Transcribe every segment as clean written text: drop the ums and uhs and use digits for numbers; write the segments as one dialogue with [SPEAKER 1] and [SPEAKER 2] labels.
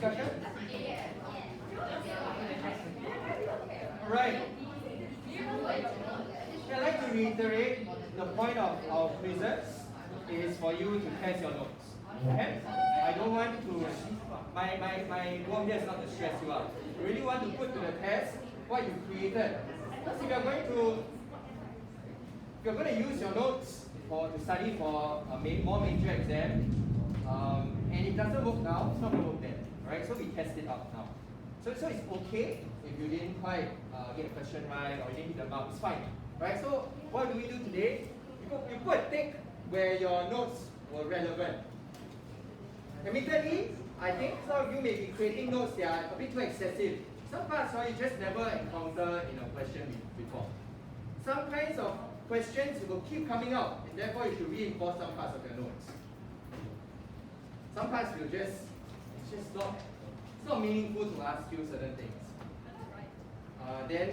[SPEAKER 1] discussion? Alright. I'd like to reiterate the point of our quizzes is for you to test your notes. Okay? I don't want to, my goal here is not to stress you out. I really want to put to the test what you created. Because if you're going to use your notes to study for a more major exam, and it doesn't work now, it's not going to work then. Right? So we test it out now. So it's okay if you didn't quite get a question right or you didn't hit the mark, it's fine. Right? So what do we do today? You put a tick where your notes were relevant. Admittedly, I think some of you may be creating notes that are a bit too excessive. Some parts you just never encountered in a question before. Some kinds of questions will keep coming out, and therefore you should reinforce some parts of your notes. Some parts will it's not meaningful to ask you certain things. Then,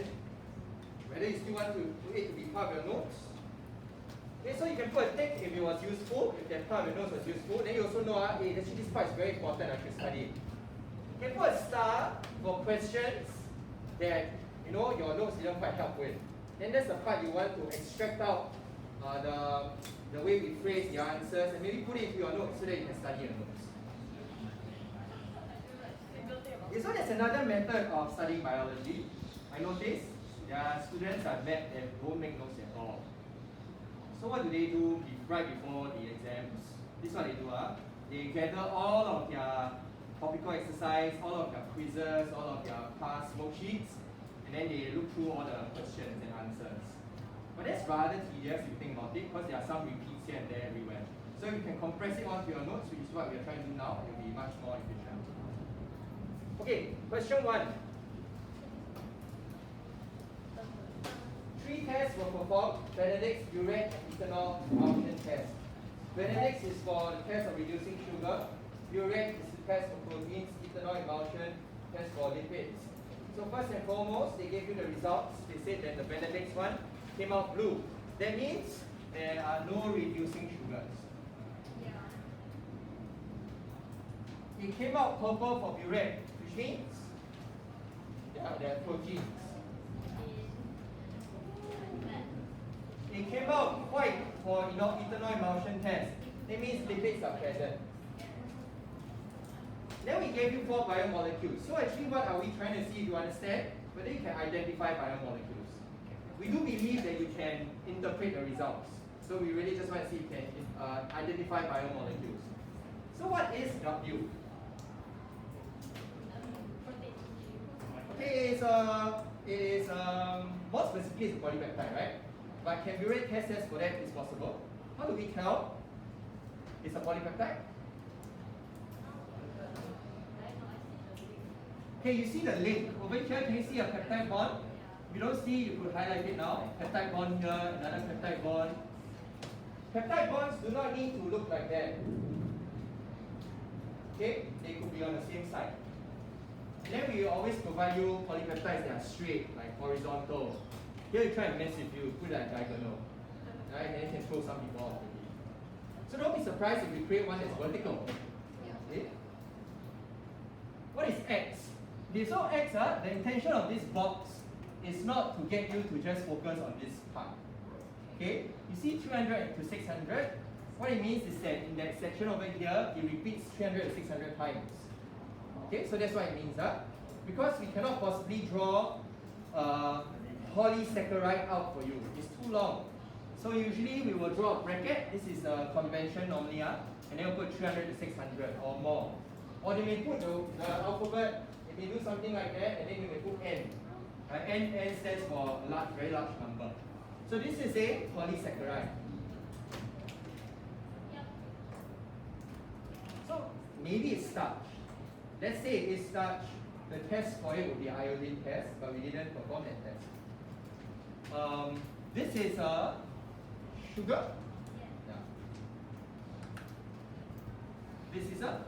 [SPEAKER 1] whether you still want it to be part of your notes. Okay, so you can put a tick if it was useful, if that part of your notes was useful. Then you also know, hey, actually this part is very important, I should study it. You can put a star for questions that your notes didn't quite help with. Then that's the part you want to extract out the way we phrase your answers and maybe put it into your notes so that you can study your notes. Okay, so there's another method of studying biology. I noticed there are students I've met that don't make notes at all. So what do they do right before the exams? This is what they do. They gather all of their topical exercise, all of their quizzes, all of their past worksheets, and then they look through all the questions and answers. But that's rather tedious if you think about it, because there are some repeats here and there everywhere. So if you can compress it onto your notes, which is what we are trying to do now, it will be much more efficient. Okay, question 1. 3 tests were performed: Benedict's, urate, and ethanol emulsion test. Benedict's is for the test of reducing sugar. Urate is the test for proteins. Ethanol emulsion test for lipids. So first and foremost, they gave you the results. They said that the Benedict's one came out blue. That means there are no reducing sugars. It came out purple for urate, which means there are proteins. It came out white for ethanol emulsion test. That means lipids are present. Then we gave you 4 biomolecules. So actually what are we trying to see to understand whether you can identify biomolecules? We do believe that you can interpret the results. So we really just want to see if you can identify biomolecules. So what is W? Okay, it is more specifically it's a polypeptide, right? But can urate test for that is possible. How do we tell it's a polypeptide? Okay, you see the link. Over here, can you see a peptide bond? If you don't see, you could highlight it now. Peptide bond here, another peptide bond. Peptide bonds do not need to look like that. Okay, they could be on the same side. And then we always provide you polypeptides that are straight, like horizontal. Here you try and mess with you, put it at diagonal. Right? And you can throw some people off. So don't be surprised if we create one that's vertical. Okay? What is X? Okay, so X, the intention of this box is not to get you to just focus on this part. Okay? You see 300 to 600. What it means is that in that section over here, it repeats 300 to 600 times. Okay, so that's what it means. Because we cannot possibly draw polysaccharide out for you. It's too long. So usually we will draw a bracket. This is a convention normally, and then we'll put 300 to 600 or more. Or they may put the alphabet, they may do something like that, and then they may put N. N stands for a very large number. So this is a polysaccharide. So maybe it's starch. Let's say it is starch. The test for it would be iodine test, but we didn't perform that test. This is a sugar. Yeah. This is a.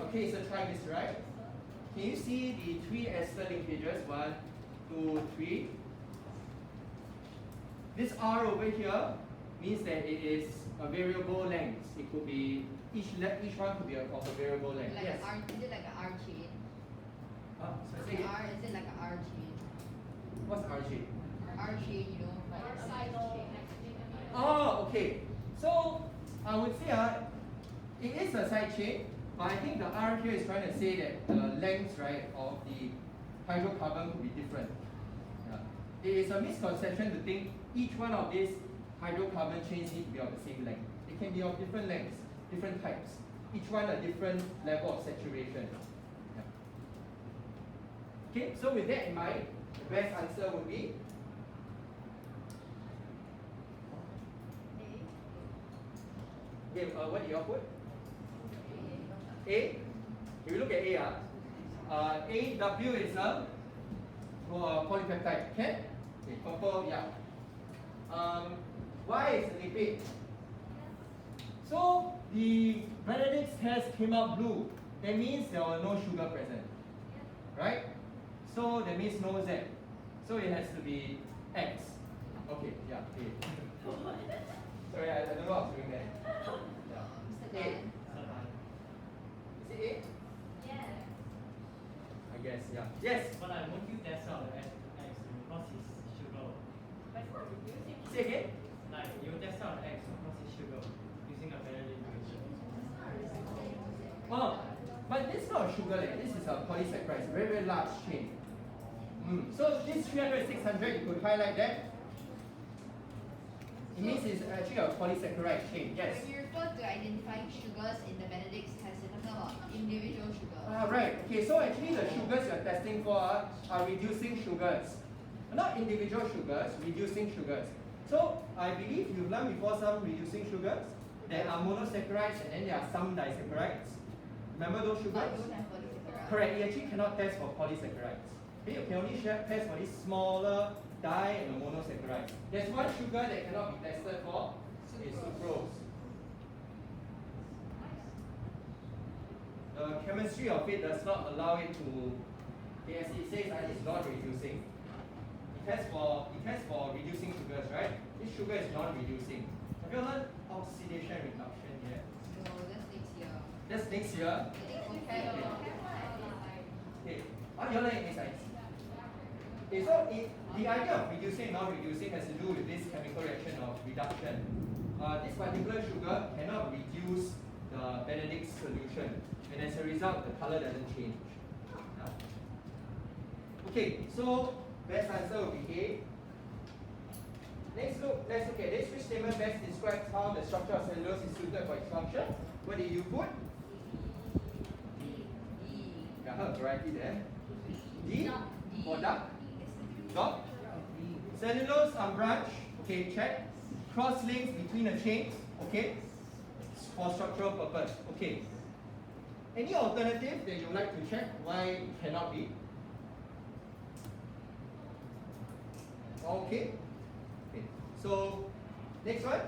[SPEAKER 1] Okay, it's a triglyceride. Can you see the 3 ester linkages? 1, 2, 3. This R over here means that it is a variable length. It could be each one could be of a variable length.
[SPEAKER 2] Like
[SPEAKER 1] Yes.
[SPEAKER 2] is it like an R chain?
[SPEAKER 1] So say again.
[SPEAKER 2] Is it like an R chain?
[SPEAKER 1] What's R chain?
[SPEAKER 2] R chain, you know, like
[SPEAKER 1] Oh, okay. So I would say it is a side chain, but I think the R here is trying to say that the lengths, right, of the hydrocarbon could be different. Yeah. It is a misconception to think each one of these hydrocarbon chains need to be of the same length. It can be of different lengths, different types. Each one a different level of saturation. Yeah. Okay, so with that in mind, the best answer would be okay, what did you all put? A. If you look at A, AW is a polypeptide. Can? Okay, purple, yeah. Y is a lipid. So the Benedict's test came out blue. That means there was no sugar present. Right? So that means no Z. So it has to be X. Okay, yeah, A. Sorry, I don't know what I was doing there. Yeah. A. Is it A?
[SPEAKER 3] Yeah.
[SPEAKER 1] I guess, yeah. Yes.
[SPEAKER 4] But I want you test out the X because it's sugar.
[SPEAKER 3] But it's not reducing.
[SPEAKER 1] Say again?
[SPEAKER 4] Like you test out the X because it's sugar using a Benedict equation.
[SPEAKER 1] Oh, but this is not a sugar like this is a polysaccharide. It's a very, very large chain. So this 300, 600, you could highlight that. It means it's actually a polysaccharide chain. Yes.
[SPEAKER 2] When you refer to identifying sugars in the Benedict's test, you're talking about individual sugars.
[SPEAKER 1] Right. Okay, so actually the sugars you're testing for are reducing sugars. Not individual sugars, reducing sugars. So I believe you've learned before some reducing sugars. There are monosaccharides and then there are some disaccharides. Remember those
[SPEAKER 2] But
[SPEAKER 1] sugars?
[SPEAKER 2] you don't have polysaccharides.
[SPEAKER 1] Correct. You actually cannot test for polysaccharides. Okay, you can only test for these smaller di and the monosaccharides. There's one sugar that cannot be tested for. It's sucrose. The chemistry of it does not allow it to. As it says, it's non-reducing. It tests for reducing sugars, right? This sugar is non-reducing. Have you learned oxidation reduction yet?
[SPEAKER 2] No, that's next year.
[SPEAKER 1] That's next year.
[SPEAKER 2] I think okay.
[SPEAKER 1] Okay. You learn in science. Okay, so the idea of reducing and non-reducing has to do with this chemical reaction of reduction. This particular sugar cannot reduce the Benedict's solution, and as a result, the color doesn't change. Okay, so best answer will be A. Let's look at this. Which statement best describes how the structure of cellulose is suited for its function? What did you put? Yeah, variety there. D for duck. Dot. Cellulose unbranched. Okay, check. Cross links between the chains. Okay. For structural purpose. Okay. Any alternative that you would like to check why it cannot be? Okay. Okay. So next one.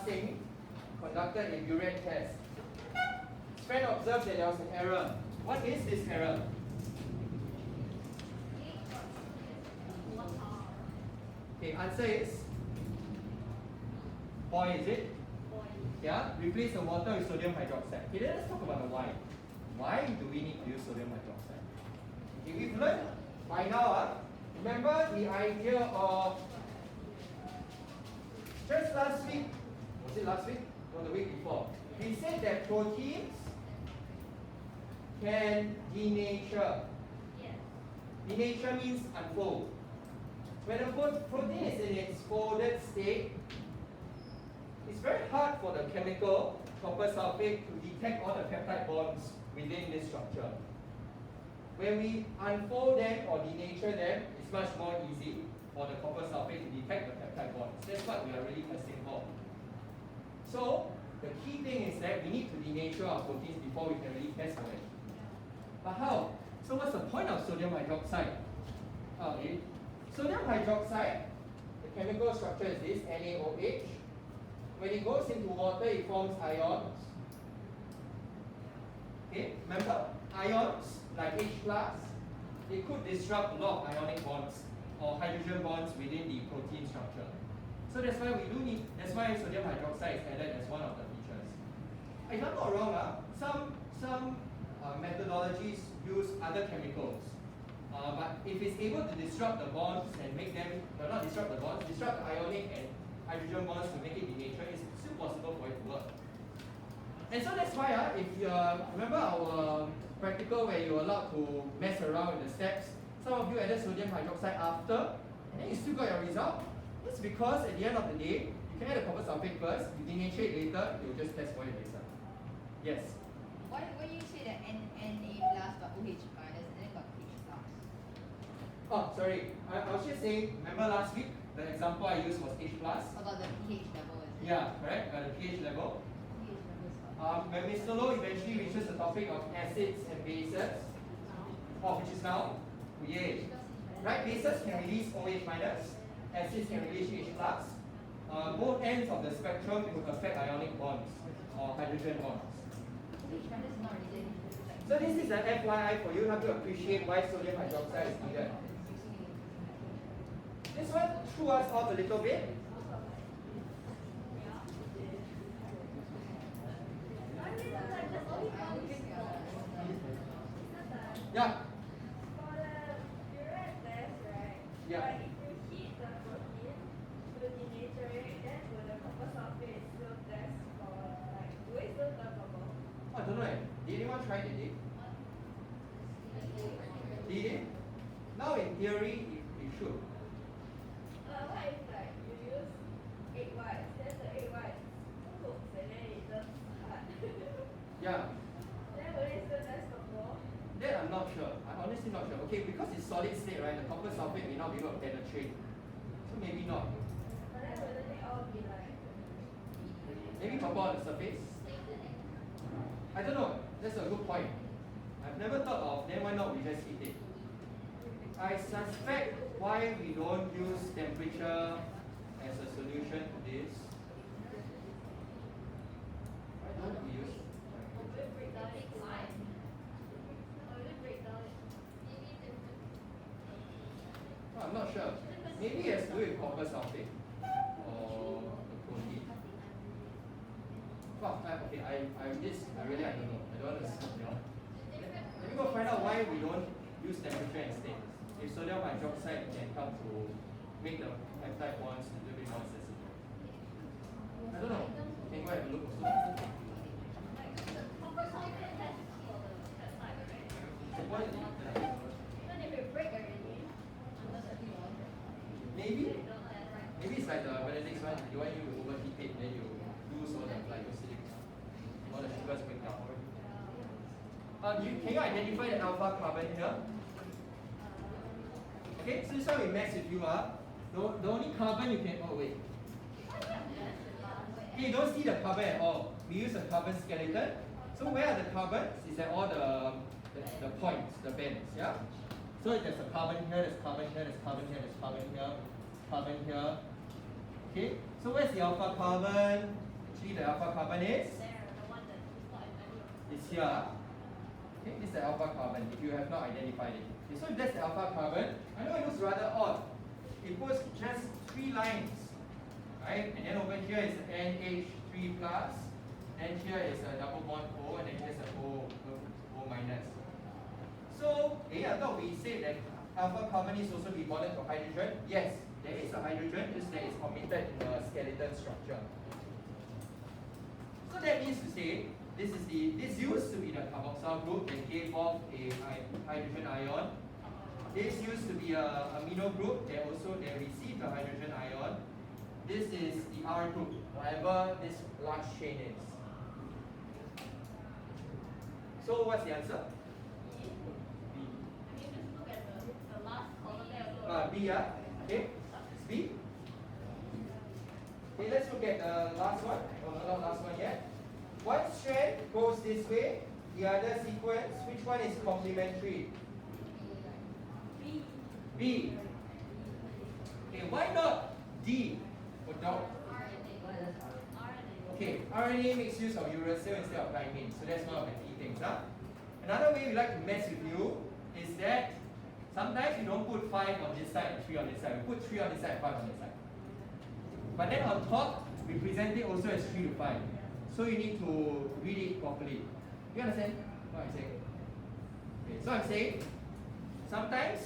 [SPEAKER 1] Singh conducted a burette test. His friend observed that there was an error. What is this error? Okay, answer is boy, is it? Yeah, replace the water with sodium hydroxide. Okay, then let's talk about the why. Why do we need to use sodium hydroxide? Okay, we've learned by now, remember the idea of just last week, was it last week or the week before? We said that proteins can denature. Denature means unfold. When a protein is in its folded state, it's very hard for the chemical copper sulfate to detect all the peptide bonds within this structure. When we unfold them or denature them, it's much more easy for the copper sulfate to detect the peptide bonds. That's what we are really testing for. So the key thing is that we need to denature our proteins before we can really test for it. But how? So what's the point of sodium hydroxide? Okay. Sodium hydroxide, the chemical structure is this, NaOH. When it goes into water, it forms ions. Okay, remember, ions like H+, they could disrupt a lot of ionic bonds or hydrogen bonds within the protein structure. So that's why that's why sodium hydroxide is added as one of the features. If I'm not wrong, some methodologies use other chemicals. But if it's able to disrupt the bonds and make them, not disrupt the bonds, disrupt the ionic and hydrogen bonds to make it denature, it's still possible for it to work. And so that's why, if you remember our practical where you're allowed to mess around with the steps, some of you added sodium hydroxide after, and then you still got your result. It's because at the end of the day, you can add a copper sulfate first, you denature it later, you'll just test for it later. Yes?
[SPEAKER 2] Why you say that Na plus but OH minus and then got H plus?
[SPEAKER 1] Oh, sorry. I was just saying, remember last week, the example I used was H plus?
[SPEAKER 2] About the pH level, is it?
[SPEAKER 1] Yeah, correct, the pH level.
[SPEAKER 2] pH level is what?
[SPEAKER 1] When Mr. Low eventually reaches the topic of acids and bases, which is now, yay. Right, bases can release OH minus, acids can release H plus. Both ends of the spectrum will affect ionic bonds or hydrogen bonds.
[SPEAKER 2] OH minus is not really
[SPEAKER 1] So this is an FYI for you, how to appreciate why sodium hydroxide is needed. This one threw us off a little bit. Yeah.
[SPEAKER 3] For the urine test, right?
[SPEAKER 1] Yeah.
[SPEAKER 3] But if you heat the protein to denature it, then will the copper sulfate still test for like will it still turn purple?
[SPEAKER 1] I don't know. Did anyone try it? Did it? Now in theory, it should.
[SPEAKER 3] What if like you use egg whites, then the egg whites cooks and then it turns hard?
[SPEAKER 1] Yeah.
[SPEAKER 3] Then will it still test purple?
[SPEAKER 1] That I'm not sure. I'm honestly not sure. Okay, because it's solid state, right? The copper sulfate may not be able to penetrate. So maybe not.
[SPEAKER 3] But then wouldn't it all be like
[SPEAKER 1] Maybe purple on the surface. I don't know. That's a good point. I've never thought of then why not we just heat it. I suspect why we don't use temperature as a solution to this. Why don't we use I'm not sure. Maybe it has to do with copper sulfate or the protein. Well, okay, I really I don't know. I don't want to stop you. Let me go find out why we don't use temperature instead. If sodium hydroxide can help to make the peptide bonds a little bit more sensitive. I don't know. Can you go have a look also? So what is it? Maybe it's like the Benedict's one. You want you to overheat it, then you lose all the glycosidic, all the sugars break down. Can you identify the alpha carbon here? Okay, so this one we mess with you. The only carbon you can. Oh wait. Okay, you don't see the carbon at all. We use a carbon skeleton. So where are the carbons? Is at all the points, the bands. Yeah. So there's a carbon here, there's carbon here, there's carbon here, there's carbon here, carbon here. Okay, so where's the alpha carbon? Actually, the alpha carbon is here. Okay, this is the alpha carbon if you have not identified it. Okay, so if that's the alpha carbon, I know it looks rather odd. It puts just 3 lines, right? And then over here is NH3 plus, and here is a double bond O, and then here's a O minus. So, I thought we said that alpha carbon is also be bonded to hydrogen. Yes, there is a hydrogen, just that is omitted in the skeleton structure. So that means to say, this used to be the carboxyl group that gave off a hydrogen ion. This used to be a amino group that received a hydrogen ion. This is the R group, whatever this large chain is. So what's the answer? B, yeah? Okay, it's B. Okay, let's look at the last one. Oh, not last one yet. One strand goes this way, the other sequence, which one is complementary?
[SPEAKER 3] B.
[SPEAKER 1] B. Okay, why not D or dot? Okay, RNA makes use of uracil instead of thymine, so that's one of the key things. Another way we like to mess with you is that sometimes you don't put 5 on this side and 3 on this side. We put 3 on this side and 5 on this side. But then on top, we present it also as 3 to 5. So you need to read it properly. You understand what I'm saying? Okay, so I'm saying, sometimes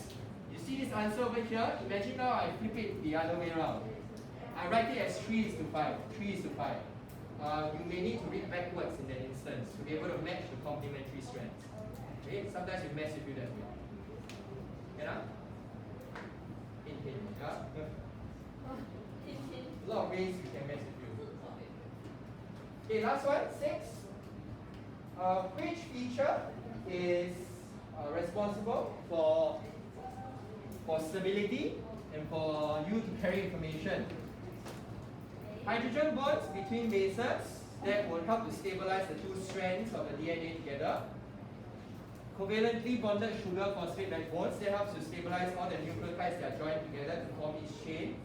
[SPEAKER 1] you see this answer over here, imagine now I flip it the other way around. I write it as 3 is to 5, 3 is to 5. You may need to read backwards in that instance to be able to match the complementary strands. Okay, sometimes we mess with you that way. Yeah? Hint, hint. Yeah? A lot of ways we can mess with you. Okay, last one, 6. Which feature is responsible for stability and for you to carry information? Hydrogen bonds between bases that will help to stabilize the 2 strands of the DNA together. Covalently bonded sugar phosphate backbones that helps to stabilize all the nucleotides that are joined together to form each chain.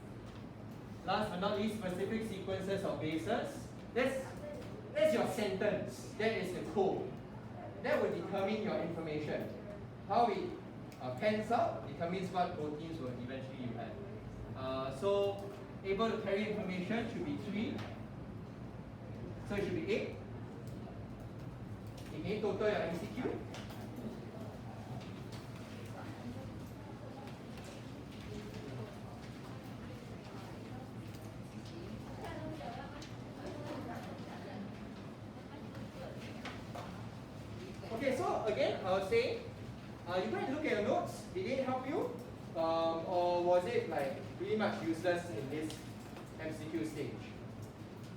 [SPEAKER 1] Last but not least, specific sequences of bases. That's your sentence. That is the code. That will determine your information. How it pans out determines what proteins will eventually you have. So able to carry information should be 3. So it should be 8. In total your MCQ. Okay, so again, I was saying, you might look at your notes. Did it help you? Or was it like pretty much useless in this MCQ stage?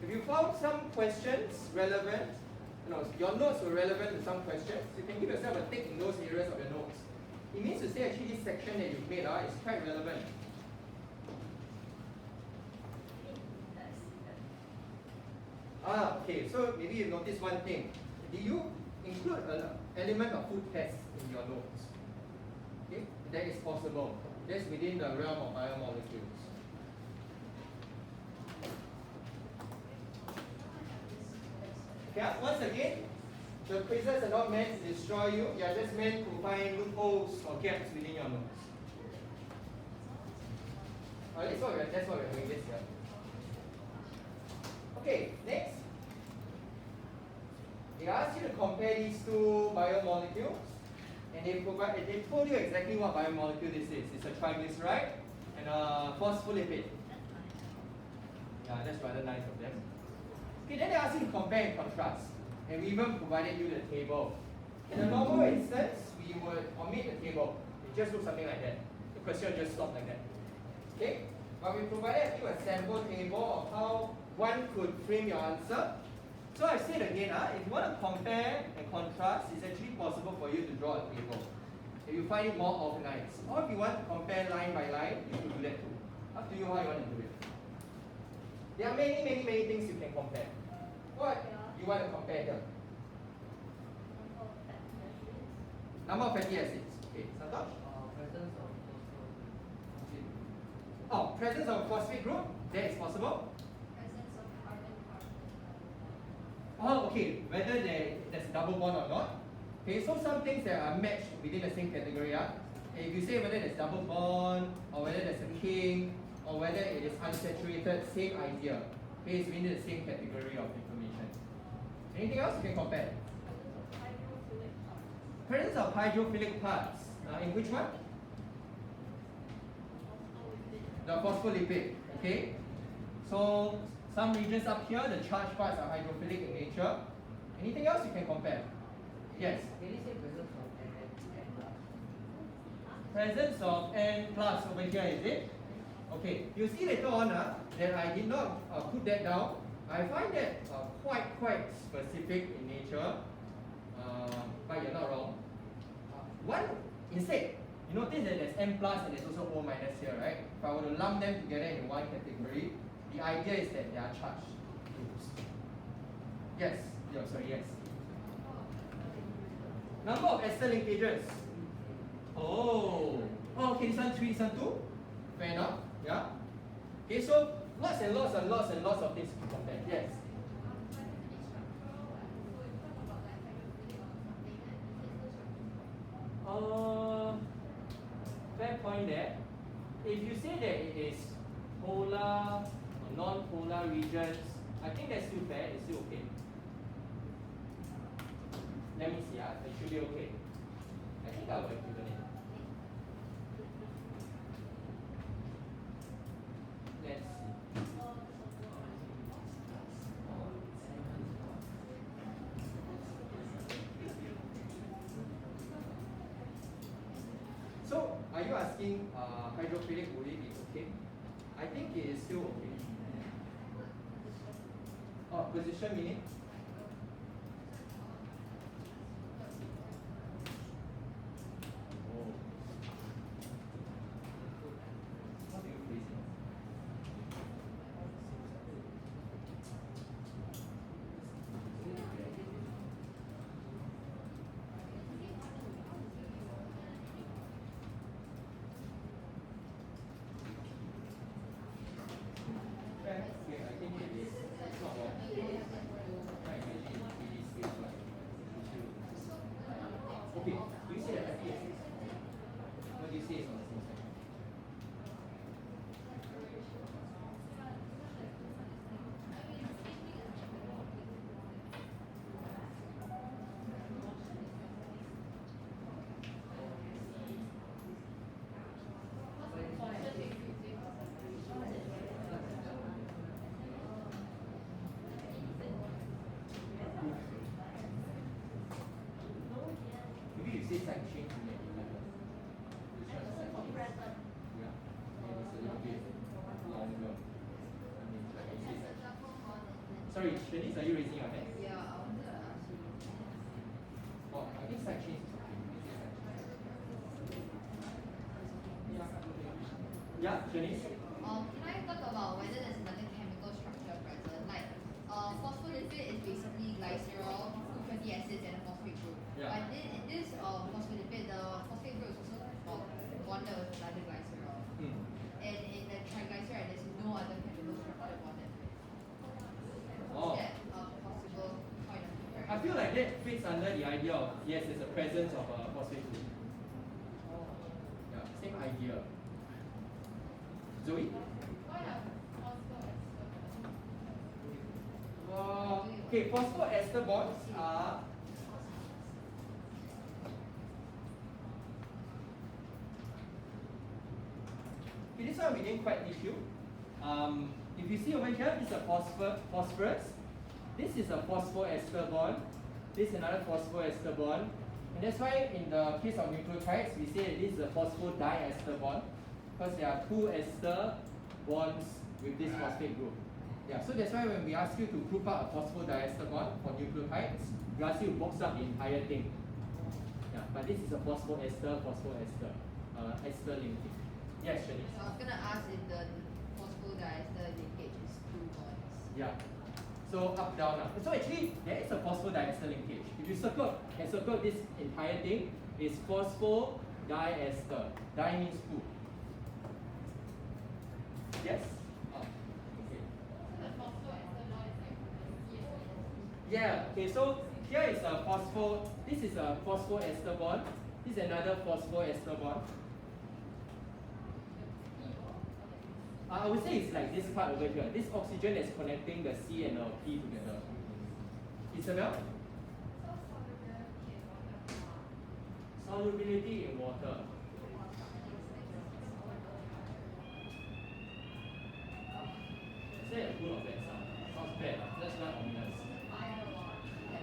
[SPEAKER 1] If you found some questions relevant, your notes were relevant to some questions, you can give yourself a tick in those areas of your notes. It means to say actually this section that you've made is quite relevant. Okay, so maybe you notice one thing. Did you include an element of food tests in your notes? Okay, that is possible. That's within the realm of biomolecules. Okay, once again, the quizzes are not meant to destroy you. They are just meant to find loopholes or gaps within your notes. That's what we're doing this year. Okay, next. They ask you to compare these 2 biomolecules, and they told you exactly what biomolecule this is. It's a triglyceride and a phospholipid. Yeah, that's rather nice of them. Okay, then they ask you to compare and contrast, and we even provided you the table. In a normal instance, we would omit the table. It just looks something like that. The question will just stop like that. Okay, but we provided you a sample table of how one could frame your answer. So I said again, if you want to compare and contrast, it's actually possible for you to draw a table. If you find it more organized. Or if you want to compare line by line, you can do that too. Up to you how you want to do it. There are many things you can compare. What you want to compare here? Number of fatty acids. Okay, Santosh?
[SPEAKER 4] Presence of
[SPEAKER 1] phosphate. Presence of phosphate group? That is possible. Okay, whether there's a double bond or not. Okay, so some things that are matched within the same category. If you say whether there's double bond, or whether there's a king, or whether it is unsaturated, same idea. Okay, it's within the same category of information. Anything else you can compare? Presence of hydrophilic parts. In which one? The phospholipid. Okay. So some regions up here, the charged parts are hydrophilic in nature. Anything else you can compare? Yes.
[SPEAKER 4] Can you say presence of N plus?
[SPEAKER 1] Presence of N plus over here, is it? Okay. You see later on that I did not put that down. I find that quite specific in nature, but you're not wrong. Instead, you notice that there's N plus and there's also O minus here, right? If I were to lump them together in one category, the idea is that they are charged groups. Yes. Yes. Number of ester linkages. Okay, this one 3, this one 2. Fair enough. Yeah. Okay, so lots and lots of things to compare. Yes. Fair point there. If you say that it is polar or some regions. I think that's still fair, it's still okay. Let me see, it should be okay. I think I will have given it. Let's see. So, are you asking hydrophilic, would it be okay? I think it is still okay. Oh, position meaning? Oh. How do you place it? Okay, I think it is. It's not wrong. Right, maybe it is this one. Okay, do you say that? Yes. What do you say is on the same side? Maybe you say side change to make it better. This one is side change. Yeah. And it's a little bit longer. I mean, like I say side change. Sorry, Shanice, are you raising your hand?
[SPEAKER 2] Yeah, I wanted to ask you.
[SPEAKER 1] Oh, I think side change is okay. You can say side change. Yeah, Shanice?
[SPEAKER 2] Can I talk about whether there's another chemical structure present? Like, phospholipid is basically glycerol, two fatty acids, and a phosphate group.
[SPEAKER 1] Yeah.
[SPEAKER 2] But in this phospholipid, the phosphate group is also bonded with another glycerol.
[SPEAKER 1] Hmm.
[SPEAKER 2] And in the triglyceride, there's no other chemical structure bonded to it.
[SPEAKER 1] Oh.
[SPEAKER 2] Is that a possible point of comparison?
[SPEAKER 1] I feel like that fits under the idea of, yes, there's a presence of a phosphate group. Yeah, same idea. Zoe? Okay, phosphoester bonds are okay, this one we didn't quite teach you. If you see over here, this is a phosphorus. This is a phosphoester bond. This is another phosphoester bond. And that's why in the case of nucleotides, we say that this is a phosphodiester bond, because there are two ester bonds with this phosphate group. Yeah, so that's why when we ask you to group up a phosphodiester bond for nucleotides, we ask you to box up the entire thing. Yeah, but this is a phosphoester ester linkage. Yes, Shanice.
[SPEAKER 2] So I was gonna ask if the phosphodiester linkage is two bonds.
[SPEAKER 1] Yeah. So up, down, up. So actually, there is a phosphodiester linkage. If you circle this entire thing, it's phosphodiester. Di means two. Yes? Oh, okay. Yeah, okay, so here is a this is a phosphoester bond. This is another phosphoester bond. I would say it's like this part over here. This oxygen is connecting the C and the P together. Isabel? Solubility in water. Is that a good or bad sound? Sounds bad. That's not ominous.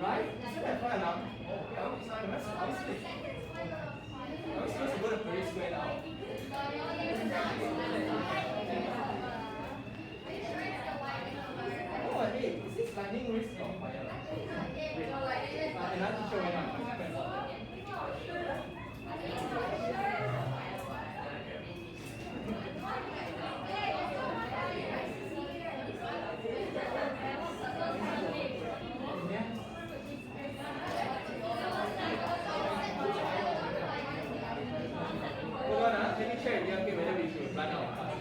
[SPEAKER 1] Right? Isn't that fun enough? Oh, okay, are we supposed to go to Parade Square now? Oh, hey, is this lightning risk or fire? Wait, another teacher went up. Hold on, let me check whether we should run out of time.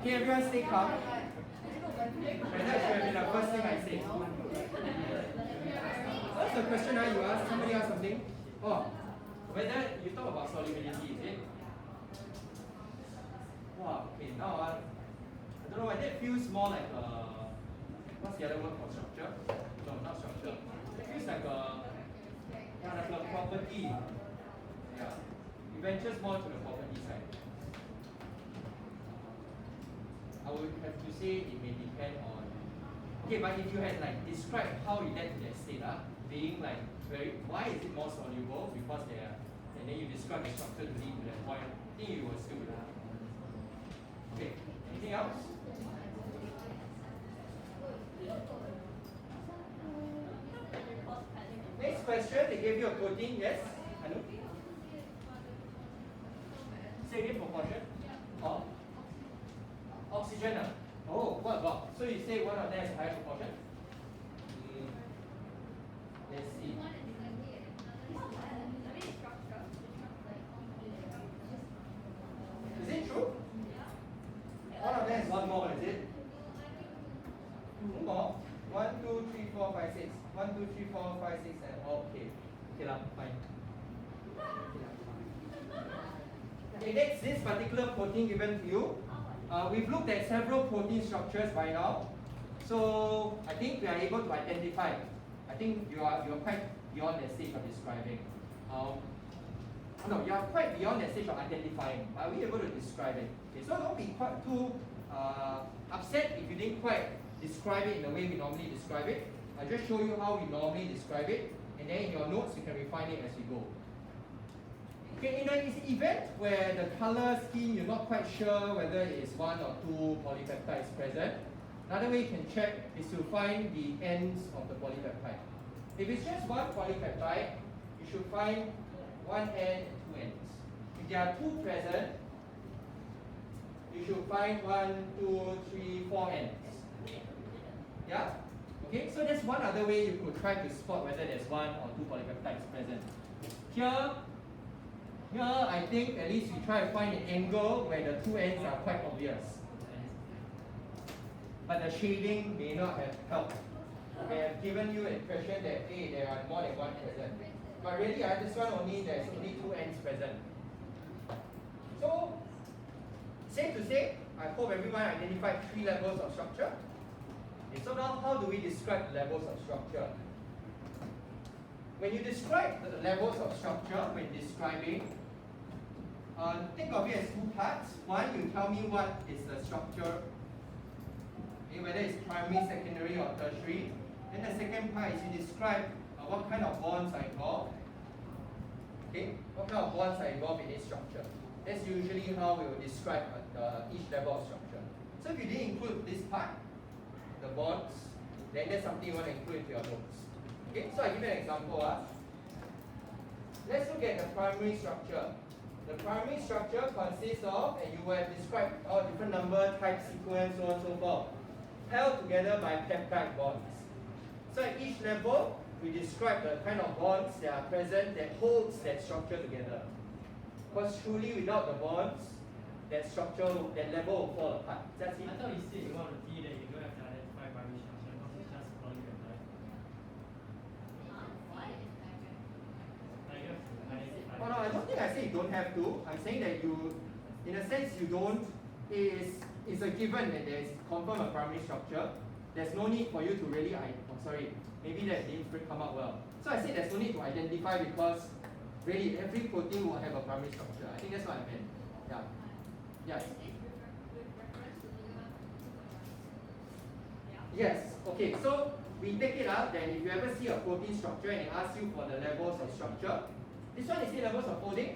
[SPEAKER 1] Okay, everyone stay calm. And that should have been the first thing I said. What's the question you asked? Somebody asked something? Oh, whether you talk about solubility, is it? Wow, okay, now I don't know whether it feels more like what's the other word for structure? No, not structure. It feels like like a property. Yeah. It ventures more to the property side. I would have to say it may depend on. Okay, but if you had like described how it led to that state, being like why is it more soluble? Because they are, and then you describe the structure to lead to that point, I think you will still be there. Okay, anything else? Next question, they gave you a protein, yes? Anu? Say again, proportion? Oh? Oxygen. Oh, what about? So you say one of them is higher proportion? Let's see. Is it true? One of them is one more, is it? Two more. 1, 2, 3, 4, 5, 6. 1, 2, 3, 4, 5, 6, and okay. Okay, fine. Okay, next, this particular protein given to you. We've looked at several protein structures by now. So I think we are able to identify. I think you are quite beyond that stage of describing. No, you are quite beyond that stage of identifying. Are we able to describe it? Okay, so don't be quite too upset if you didn't quite describe it in the way we normally describe it. I'll just show you how we normally describe it, and then in your notes you can refine it as we go. Okay, in an event where the color scheme you're not quite sure whether it is 1 or 2 polypeptides present, another way you can check is to find the ends of the polypeptide. If it's just 1 polypeptide, you should find 1 end and 2 ends. If there are 2 present, you should find 1, 2, 3, 4 ends. Yeah? Okay, so that's one other way you could try to spot whether there's 1 or 2 polypeptides present. Here, I think at least we try to find an angle where the 2 ends are quite obvious. But the shading may not have helped. May have given you an impression that, hey, there are more than 1 present. But really, this one there's only 2 ends present. So, safe to say, I hope everyone identified 3 levels of structure. Okay, so now how do we describe the levels of structure? When you describe the levels of structure, when describing, think of it as 2 parts. One, you tell me what is the structure, okay, whether it's primary, secondary, or tertiary. Then the second part is you describe what kind of bonds are involved. Okay, what kind of bonds are involved in this structure. That's usually how we will describe each level of structure. So if you didn't include this part, the bonds, then that's something you want to include into your notes. Okay, so I'll give you an example. Let's look at the primary structure. The primary structure consists of, and you will have described all different number, type, sequence, so on and so forth, held together by peptide bonds. So at each level, we describe the kind of bonds that are present that holds that structure together. Because truly without the bonds, that structure, that level will fall apart. That's it.
[SPEAKER 4] I thought you said you want to see that you don't have to identify primary structure because it's just polypeptide. Like you have to identify.
[SPEAKER 1] Oh no, I don't think I say you don't have to. I'm saying that you, in a sense, you don't. It's a given that there is confirmed a primary structure. There's no need for you to really. Maybe that didn't come out well. So I said there's no need to identify because really every protein will have a primary structure. I think that's what I meant. Yeah. Yes. Yes. Okay. So we take it up that if you ever see a protein structure and it asks you for the levels of structure, this one is the levels of folding.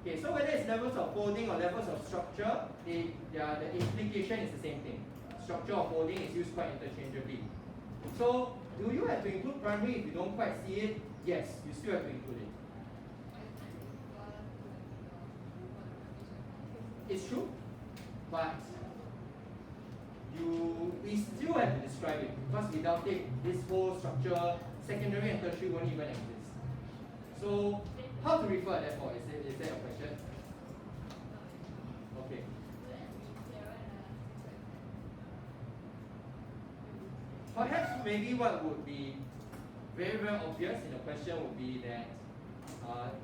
[SPEAKER 1] Okay. So whether it's levels of folding or levels of structure, the implication is the same thing. Structure or folding is used quite interchangeably. So do you have to include primary if you don't quite see it? Yes, you still have to include it. It's true, but we still have to describe it because without it, this whole structure, secondary and tertiary, won't even exist. So, how to refer therefore? Is that a question? Okay. Perhaps maybe what would be very, very obvious in the question would be that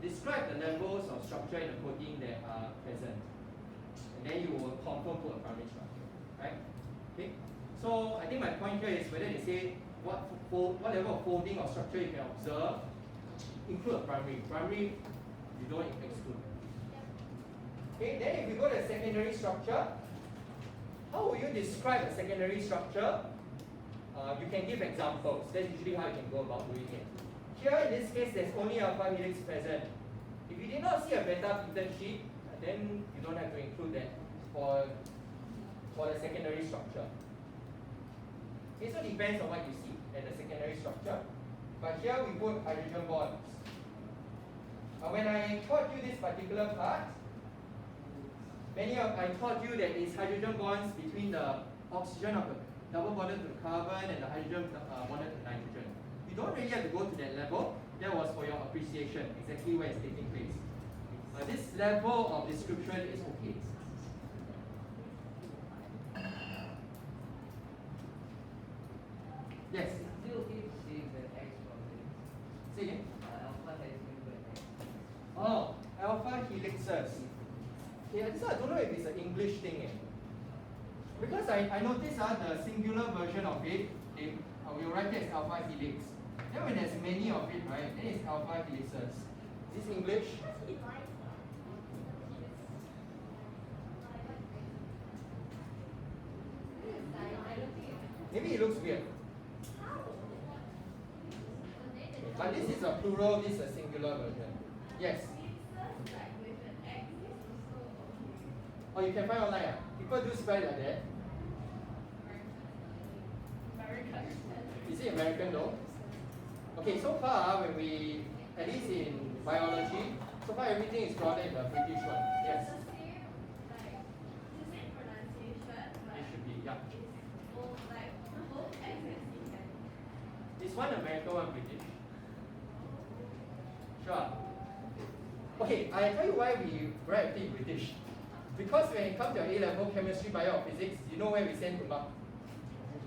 [SPEAKER 1] describe the levels of structure in the protein that are present. And then you will confirm to a primary structure, right? Okay. So I think my point here is whether they say what level of folding or structure you can observe, include a primary. Primary, you don't exclude. Okay, then if we go to the secondary structure, how will you describe a secondary structure? You can give examples. That's usually how you can go about doing it. Here in this case, there's only alpha helix present. If you did not see a beta Peter sheet, then you don't have to include that for the secondary structure. Okay, so it depends on what you see at the secondary structure. But here we put hydrogen bonds. When I taught you this particular part, I taught you that it's hydrogen bonds between the oxygen of the double bonded to the carbon and the hydrogen bonded to nitrogen. You don't really have to go to that level. That was for your appreciation, exactly where it's taking place. This level of description is okay. Yes? Say again? Oh, alpha helixes. Yeah, this one I don't know if it's an English thing. Because I noticed the singular version of it, we write it as alpha helix. Then when there's many of it, right, then it's alpha helixes. Is this English? Maybe it looks weird. But this is a plural, this is a singular version. Yes? Oh, you can find online. People do spell like that. Is it American though? Okay, so far when we, at least in biology, so far everything is drawn in the British one. Yes? It should be, yeah. Is one American, one British? Sure. Okay, I tell you why we write it British. Because when it comes to your A-level chemistry, bio, or physics, you know where we send to mark?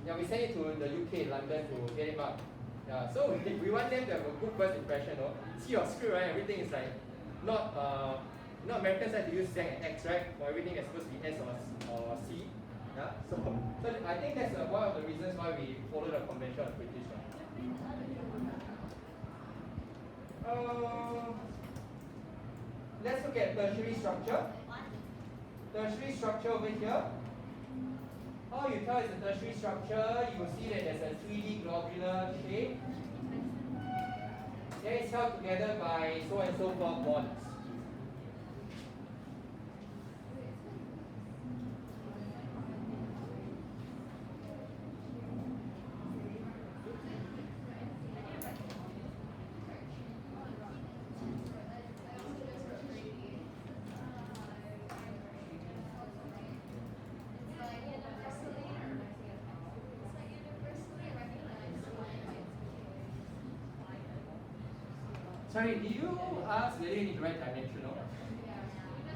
[SPEAKER 1] Yeah, we send it to the UK, London, to get it marked. Yeah, so we want them to have a good first impression. No? See your script, right? Everything is like not Americans like to use Z and X, right? For everything that's supposed to be S or C. Yeah, so I think that's one of the reasons why we follow the convention of British one. Let's look at tertiary structure. Tertiary structure over here. How you tell it's a tertiary structure, you will see that there's a 3D globular shape. Then it's held together by so and so forth bonds. Sorry, did you ask whether you need the right dimensional?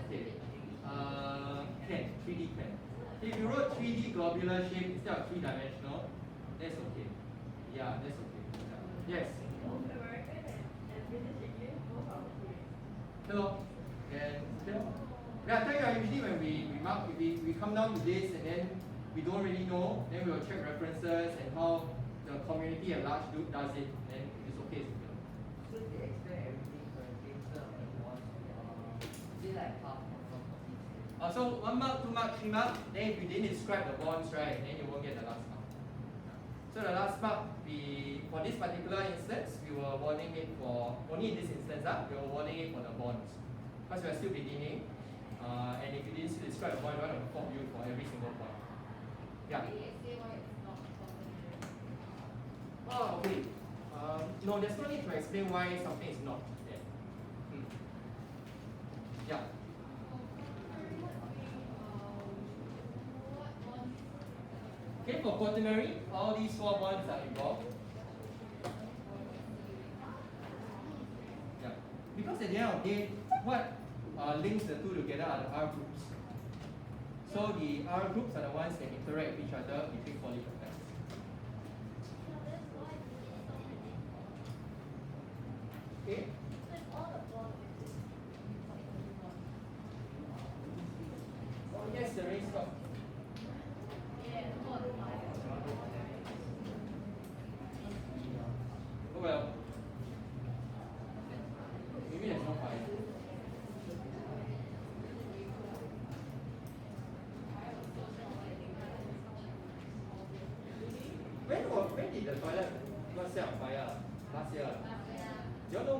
[SPEAKER 1] Okay. 3D can. If you wrote 3D globular shape instead of 3-dimensional, that's okay. Yeah, that's okay. Yes? Hello? And I tell you, usually when we mark, we come down to this and then we don't really know, then we will check references and how the community at large does it, and it's okay.
[SPEAKER 5] So they expect everything in terms of one, is it like half of
[SPEAKER 1] So 1 mark, 2 mark, 3 mark, then if you didn't describe the bonds, right, then you won't get the last mark. So the last mark, for this particular instance, we were awarding it for, only in this instance, we were awarding it for the bonds. Because we are still beginning, and if you didn't describe the bond, we want to inform you for every single point. Yeah? Oh, okay. No, there's no need to explain why something is not there. Yeah. Okay, for quaternary, all these 4 bonds are involved. Yeah. Because at the end of the day, what links the two together are the R groups. So the R groups are the ones that interact with each other between polypeptides.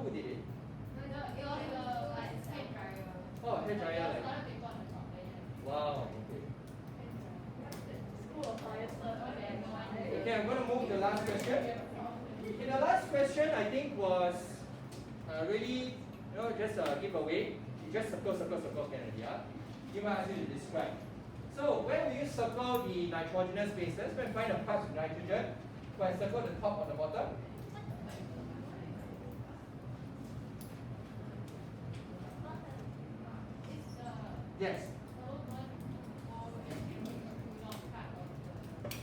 [SPEAKER 1] Who did it?
[SPEAKER 2] It was the like hair dryer.
[SPEAKER 1] Oh, hair dryer.
[SPEAKER 2] There was
[SPEAKER 1] Like,
[SPEAKER 2] toilet paper on the top. Then
[SPEAKER 1] wow. Okay.
[SPEAKER 3] School of Fire Service.
[SPEAKER 1] Okay, I'm going to move to the last question. Okay, the last question I think was really, just give away. You just circle, circle, circle, can already. You might ask you to describe. So when will you circle the nitrogenous bases? When find the parts of nitrogen, when I circle the top or the bottom? Yes.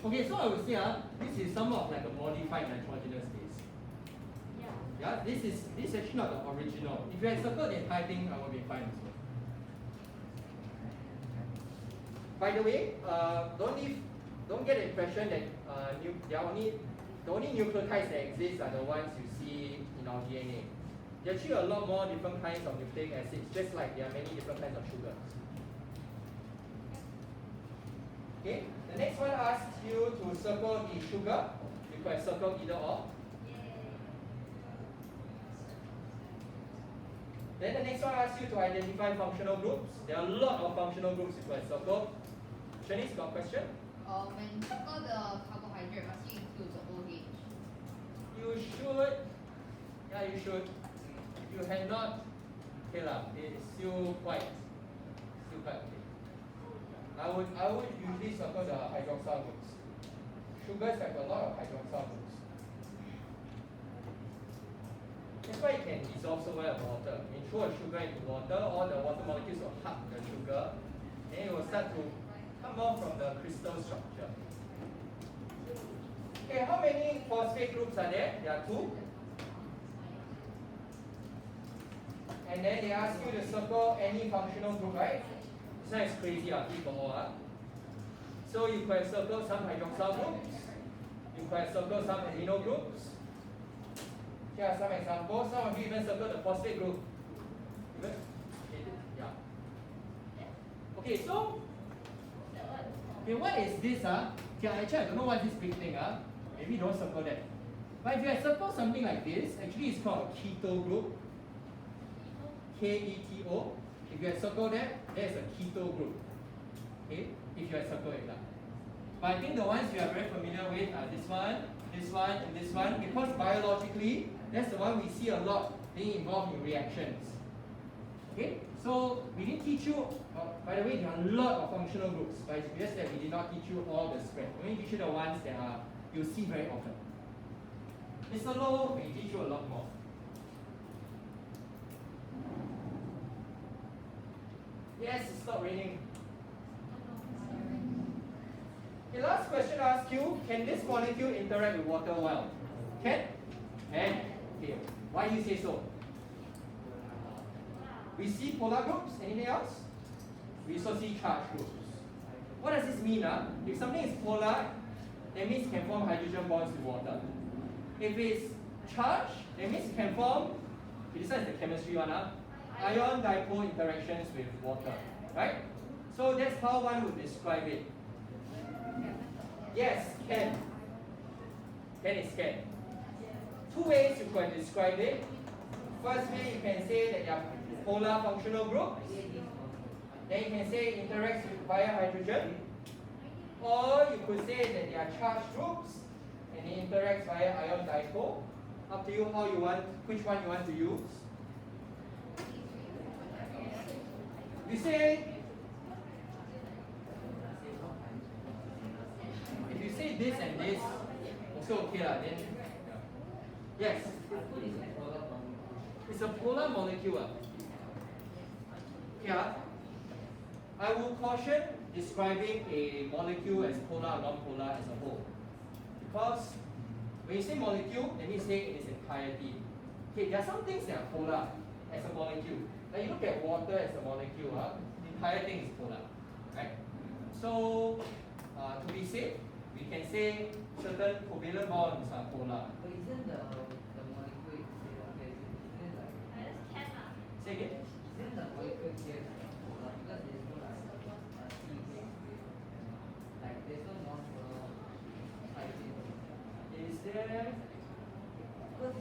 [SPEAKER 1] Okay, so I would say this is somewhat like a modified nitrogenous base. Yeah, this is actually not the original. If you had circled the entire thing, I would be fine as well. By the way, don't get the impression that the only nucleotides that exist are the ones you see in our DNA. There are actually a lot more different kinds of nucleic acids, just like there are many different kinds of sugars. Okay, the next one asks you to circle the sugar. You could have circled either or. Then the next one asks you to identify functional groups. There are a lot of functional groups you could have circled. Shanice, got a question?
[SPEAKER 2] when you circle the carbohydrate, must you include the OH?
[SPEAKER 1] You should. Yeah, you should. If you had not, okay lah, it's still quite okay. I would usually circle the hydroxyl groups. Sugars have a lot of hydroxyl groups. That's why it can dissolve so well in water. When you throw a sugar into water, all the water molecules will hug the sugar, then it will start to come out from the crystal structure. Okay, how many phosphate groups are there? There are 2. And then they ask you to circle any functional group, right? This one is crazy, keep for all. So you could have circled some hydroxyl groups, you could have circled some amino groups. Here are some examples. Some of you even circled the phosphate group. Even? Yeah. Okay, so what is this? Okay, actually I don't know what this big thing. Maybe don't circle that. But if you had circled something like this, actually it's called a keto group. Keto. If you had circled that, there's a keto group. Okay, if you had circled it. But I think the ones you are very familiar with are this one, and this one, because biologically, that's the one we see a lot being involved in reactions. Okay, so we didn't teach you, by the way, there are a lot of functional groups, but it's just that we did not teach you all the spread. We only teach you the ones that you see very often. Mr. Low may teach you a lot more. Yes, it stopped raining. The last question asks you, can this molecule interact with water well? Can? And? Okay. Why do you say so? We see polar groups. Anything else? We also see charged groups. What does this mean? If something is polar, that means it can form hydrogen bonds with water. If it's charged, that means it can form, this is the chemistry one, ion dipole interactions with water. Right? So that's how one would describe it. Yes, can. Can is can. 2 ways you can describe it. First way, you can say that they are polar functional groups. Then you can say it interacts via hydrogen. Or you could say that they are charged groups and it interacts via ion dipole. Up to you how you want, which one you want to use. You say, if you say this and this, also okay lah. Then yes, it's a polar molecule. Yeah, I will caution describing a molecule as polar or non-polar as a whole, because when you say molecule, that means say in its entirety. Okay, there are some things that are polar as a molecule. Like you look at water as a molecule, the entire thing is polar, right? So, to be safe, we can say certain covalent bonds are polar.
[SPEAKER 5] But isn't the molecule isn't like
[SPEAKER 1] Say again?
[SPEAKER 5] isn't the molecule here polar because there's no like there's no non-polar hydrogen.
[SPEAKER 1] Is there?
[SPEAKER 5] Because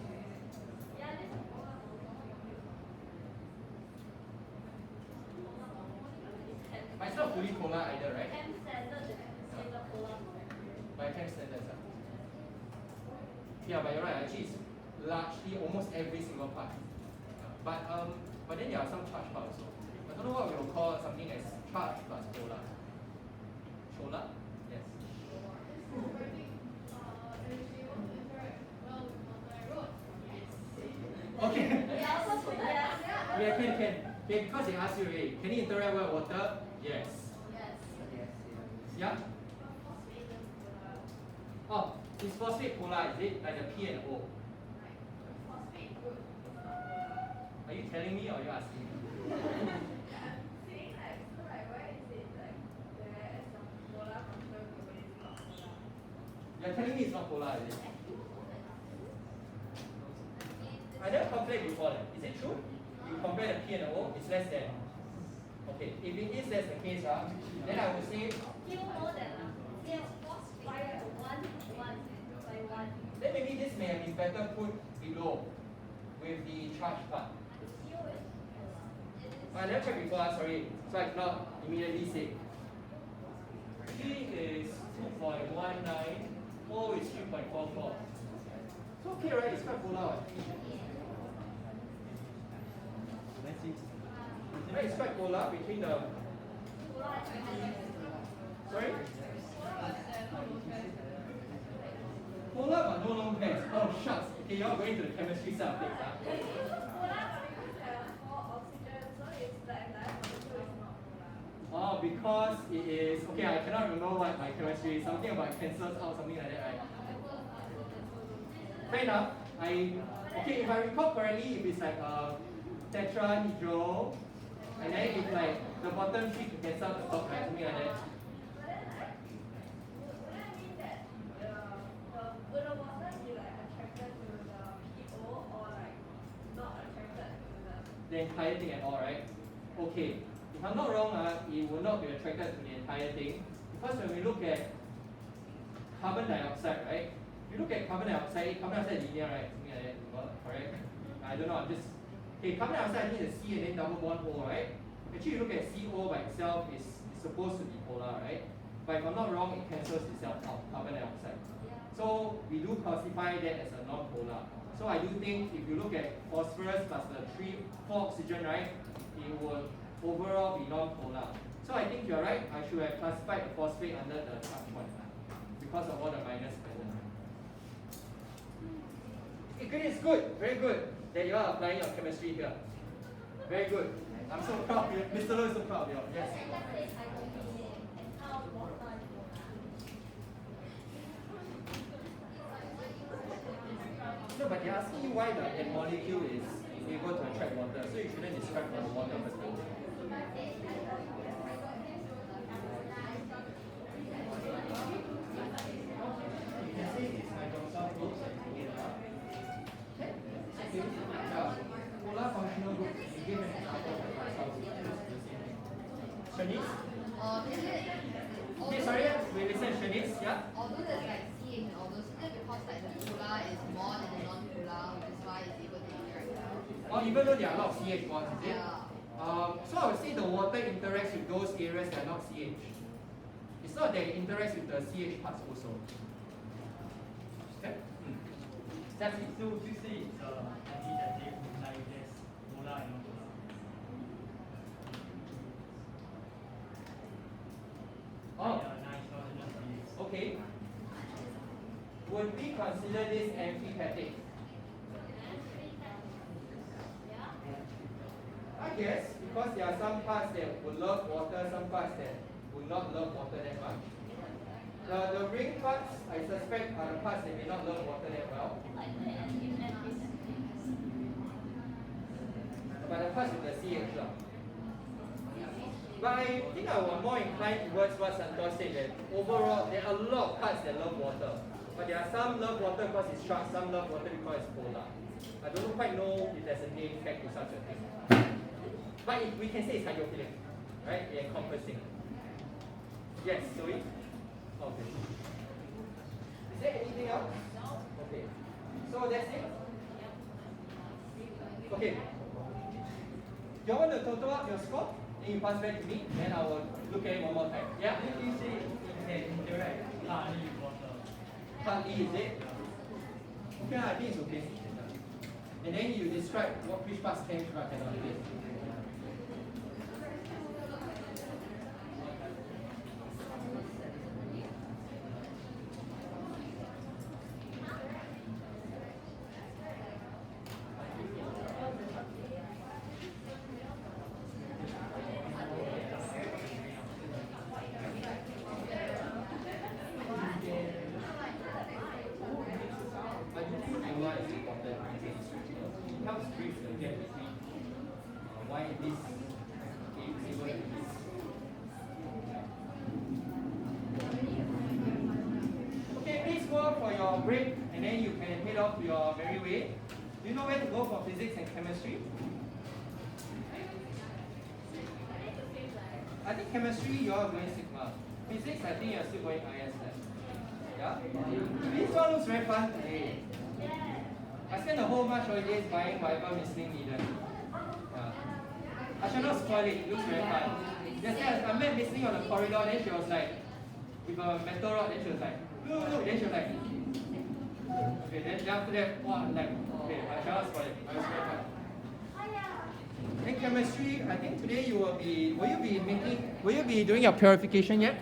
[SPEAKER 1] fully polar either, right?
[SPEAKER 3] M standard is a polar molecule.
[SPEAKER 1] By chem standards. Yeah, but you're right. Actually, it's largely almost every single part. But then there are some charged parts also. I don't know what we will call something as charged plus polar. Chola? Yes. Okay.
[SPEAKER 3] We also put yes.
[SPEAKER 1] Yeah, can. Okay, because they asked you already, can it interact with water? Yes. Yeah? Oh, is phosphate polar, is it? Like the P and O? Are you telling me or are you asking me?
[SPEAKER 3] Saying like, so like, why is it like there is some polar function but it's not polar?
[SPEAKER 1] You're telling me it's not polar, is it? I never compared before. Is it true? You compare the P and the O, it's less than. Okay, if it is that's the case, then I would say.
[SPEAKER 3] Still more than by 1.
[SPEAKER 1] Then maybe this may have been better put below with the charged part. I never checked before, sorry, so I cannot immediately say. P is 2.19, O is 3.44. It's okay, right? It's quite polar. Right, it's quite polar between the. Sorry? Polar but no long pairs. Oh shucks. Okay, you're going to the chemistry side of things. Oh, because it is okay. I cannot remember what my chemistry is. Something about cancels out, something like that, right? Fair enough. Okay. If I recall correctly, if it's like tetrahedral, and then if like the bottom three to cancel out the top, right? Something like that. The entire thing at all, right? Okay. If I'm not wrong, it will not be attracted to the entire thing. Because when we look at carbon dioxide, right? You look at carbon dioxide linear, right? Something like that, correct? I don't know, I'm just. Okay, carbon dioxide needs a C and then double bond O, right? Actually, you look at CO by itself, it's supposed to be polar, right? But if I'm not wrong, it cancels itself out, carbon dioxide. So we do classify that as a non-polar. So I do think if you look at phosphorus plus the 4 oxygen, right, it will overall be non-polar. So I think you're right. I should have classified the phosphate under the charged one because of all the minus present. It's good, very good that you are applying your chemistry here. Very good. I'm so proud of you. Mr. Low is so proud of you. Yes. No, but they're asking you why the molecule is able to attract water. So you shouldn't describe from the water perspective. Polar functional group. You gave an example of Shanice? Okay, sorry, we listen, Shanice, yeah?
[SPEAKER 2] Although there's like C and all those, because like the polar is more than the non-polar, which is why it's able to interact well.
[SPEAKER 1] Oh, even though there are a lot of CH bonds, is it?
[SPEAKER 2] Yeah.
[SPEAKER 1] So I would say the water interacts with those areas that are not CH. It's not that it interacts with the CH parts also. Okay?
[SPEAKER 4] That's it. So you say it's antistatic, like there's polar and non-polar.
[SPEAKER 1] Oh, okay. Would we consider this amphipathic? I guess, because there are some parts that would love water, some parts that would not love water that much. The ring parts, I suspect, are the parts that may not love water that well. But the parts with the CH. But I think I was more inclined towards what Santosh said, that overall there are a lot of parts that love water. But there are some love water because it's charged, some love water because it's polar. I don't quite know if there's a name tag to such a thing. But we can say it's hydrophilic, right? Encompassing. Yes, Zoe? Okay. Is there anything else? No. Okay. So that's it? Okay. Do you want to total up your score? Then you pass back to me, then I will look at it one more time. Yeah?
[SPEAKER 4] If you say it can interact partly with water.
[SPEAKER 1] Partly, is it? Okay, I think it's okay. And then you describe which parts can, which part cannot. Okay? It helps bridge the gap between why this is able to be. Okay, please go out for your break and then you can head off to your merry way. Do you know where to go for physics and chemistry? I think chemistry you are going Sigma. Physics, I think you are still going IS lab. Yeah? This one looks very fun today. I spent the whole March holidays buying whatever missing needed. I shall not spoil it, it looks very fun. Yes, I met Missing on the corridor, then she was like, with a metal rod, then she was like, look, then she was like, okay, then after that, wow, like, okay, I shall not spoil it, it was very fun. In chemistry, I think today will you be doing your purification yet?